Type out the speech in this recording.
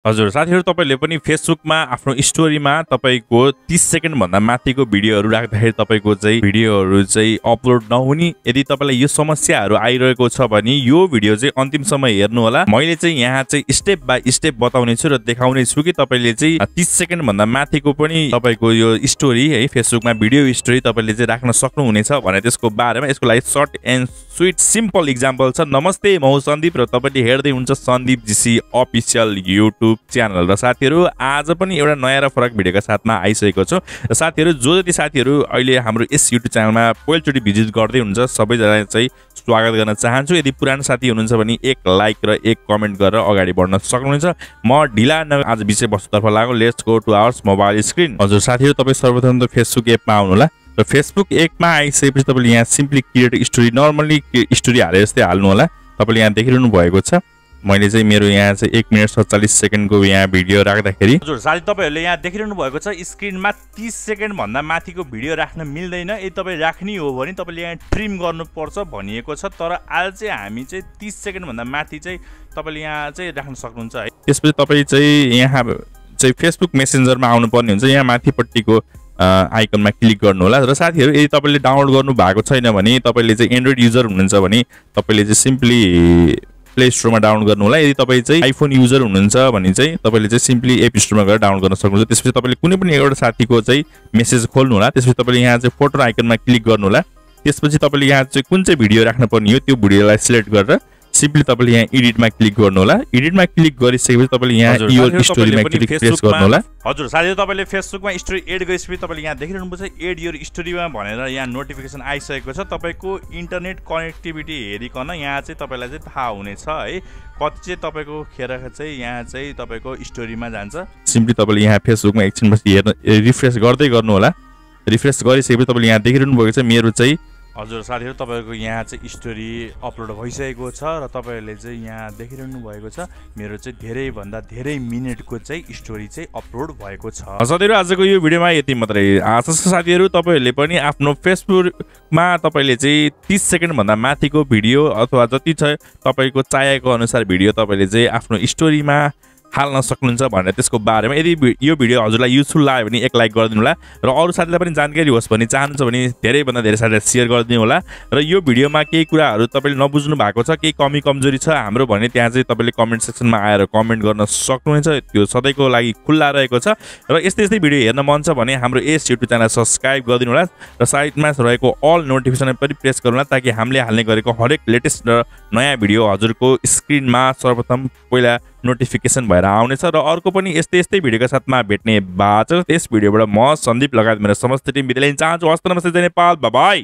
हजुर साथीहरु तपाईले पनि फेसबुकमा आफ्नो स्टोरीमा तपाईको 30 सेकेन्ड भन्दा माथिको भिडियोहरु राख्दाखेरि तपाईको चाहिँ भिडियोहरु चाहिँ अपलोड नहुने यदि तपाईलाई यो समस्याहरु आइरहेको छ भने यो भिडियो चाहिँ अन्तिमसम्म हेर्नु होला। मैले चाहिँ यहाँ चाहिँ स्टेप बाइ स्टेप बताउने छु र देखाउने छु कि तपाईले चाहिँ 30 सेकेन्ड भन्दा माथिको पनि तपाईको यो स्टोरी है फेसबुकमा भिडियो स्टोरी तपाईले चाहिँ राख्न सक्नुहुनेछ भने त्यसको बारेमा यसको लागि short and sweet simple example छ। नमस्ते म हो सन्दीप र तपाईले हेर्दै हुन्छ Sandeep GC official YouTube channel. र साथीहरु आज पनि एउटा नयाँ र फरक भिडियोका साथमा आइसकेको छु। र साथीहरु जो जति साथीहरु अहिले हाम्रो यस युट्युब च्यानलमा पहिलोचोटि भिजिट गर्दै हुनुहुन्छ सबैजना चाहिँ स्वागत गर्न चाहन्छु। यदि पुरानो साथी हुनुहुन्छ भने एक लाइक र एक कमेन्ट गरेर अगाडि बढ्न सक्नुहुन्छ। म ढिला न आज विषयवस्तुतर्फ लागौं। Let's go to our mobile screen. हजुर साथीहरु तपाई सर्वप्रथम त फेसबुक एपमा आउनु होला र फेसबुक एपमा आइसकेपछि तपाईले यहाँ simply create story normally story हाले जस्तै हाल्नु होला। तपाईले यहाँ देखिरहनु भएको छ मैले चाहिँ मेरो यहाँ चाहिँ 1 मिनेट 47 सेकेन्डको यहाँ भिडियो राख्दाखेरि हजुर साथी तपाईहरुले यहाँ देखिरहनु भएको छ स्क्रिनमा 30 सेकेन्ड भन्दा माथिको भिडियो राख्न मिल्दैन। यदि तपाई राख्नी हो भने तपाईले यहाँ ट्रिम गर्नुपर्छ भनिएको छ। तर आज चाहिँ हामी चाहिँ 30 सेकेन्ड भन्दा माथि चाहिँ तपाईले यहाँ चाहिँ राख्न सक्नुहुन्छ है। त्यसपछि तपाई चाहिँ यहाँ चाहिँ फेसबुक मेसेन्जरमा आउनु पर्ने हुन्छ। यहाँ माथिपट्टिको आइकनमा क्लिक गर्नु होला। र साथीहरु यदि तपाईले डाउनलोड गर्नु भएको छैन भने तपाईले चाहिँ एन्ड्रोइड युजर हुनुहुन्छ भने तपाईले चाहिँ सिम्पली प्ले स्टोरमा डाउनलोड गर्नु होला। यदि तपाई चाहिँ आइफोन युजर हुनुहुन्छ भने चाहिँ तपाईले चाहिँ सिम्पली एप स्टोरमा गएर डाउनलोड गर्न सक्नुहुन्छ। त्यसपछि तपाईले कुनै पनि एउटा साथीको चाहिँ मेसेज खोल्नु होला। त्यसपछि तपाईले यहाँ चाहिँ फोटो आइकनमा क्लिक गर्नु होला। त्यसपछि तपाईले यहाँ चाहिँ कुन चाहिँ भिडियो राख्न पर्ने हो त्यो भिडियोलाई सिलेक्ट गरेर सिम्पली तपाईले यहाँ एडिटमा क्लिक गर्नु होला। एडिटमा क्लिक गरिसकेपछि तपाईले यहाँ यो स्टोरीमा क्लिक प्रेस गर्नु होला। हजुर साथीहरु तपाईले फेसबुकमा स्टोरी एड गरिसकेपछि तपाईले यहाँ देखिरहनु पर्छ एड योर स्टोरीमा भनेर यहाँ नोटिफिकेसन आइसकेको छ। तपाईको इन्टरनेट कनेक्टिभिटी हेरिकन यहाँ चाहिँ तपाईलाई चाहिँ थाहा हुनेछ है कति चाहिँ तपाईको खेर चाहिँ यहाँ चाहिँ तपाईको स्टोरीमा जान्छ। सिम्पली तपाईले यहाँ फेसबुकमा एकछिनपछि हेर्न रिफ्रेश गर्दै गर्नु होला। रिफ्रेश गरिसकेपछि तपाईले यहाँ देखिरहनु भएको छ मेरो चाहिँ हजुर साथीहरु तपाईहरुको यहाँ चाहिँ स्टोरी अपलोड भइसकेको छ र तपाईहरुले चाहिँ यहाँ देखिरहनु भएको छ मेरो चाहिँ धेरै भन्दा धेरै मिनेटको चाहिँ स्टोरी चाहिँ अपलोड भएको छ। साथीहरु आजको यो भिडियोमा यति मात्रै। आशा छ साथीहरु तपाईहरुले पनि आफ्नो फेसबुकमा तपाईले चाहिँ 30 सेकेन्ड भन्दा माथिको भिडियो अथवा जति छ तपाईको चाहेको अनुसार भिडियो तपाईले चाहिँ आफ्नो स्टोरीमा हाल्न सक्नुहुन्छ भनेर त्यसको बारेमा यदि यो भिडियो हजुरलाई युजफुल लाग्यो भने एक लाइक गरिदिनु होला र अरु साथीलाई पनि जानकारी होस् भन्ने चाहनुहुन्छ भने धेरै भन्दा धेरै साथीलाई शेयर गरिदिनु होला। र यो भिडियोमा केही कुराहरु तपाईले नबुझ्नु भएको छ केही कमी कमजोरी छ हाम्रो भने त्यहाँ चाहिँ तपाईले कमेन्ट सेक्सनमा आएर कमेन्ट गर्न सक्नुहुन्छ। त्यो सधैँको लागि खुल्ला रहेको छ। र यस्तै भिडियो हेर्न मन छ भने हाम्रो यस युट्युब च्यानल सब्स्क्राइब गरिदिनु होला र साइडमा रहेको अल नोटिफिकेसन पनि प्रेस गर्नु होला ताकि हामीले हाल्ने गरेको हरेक लेटेस्ट र नयाँ भिडियो हजुरको स्क्रिनमा सर्वप्रथम पहिला नोटिफिकेसन भएर आउनेछ। र अर्को पनि यस्तै भिडियोका साथमा भेट्ने बाचा। यस भिडियोबाट म सन्दीप लगायत मेरो समस्त टिम बिदा लिन चाहन्छु। हस्त नमस्ते जय नेपाल बाइ बाइ।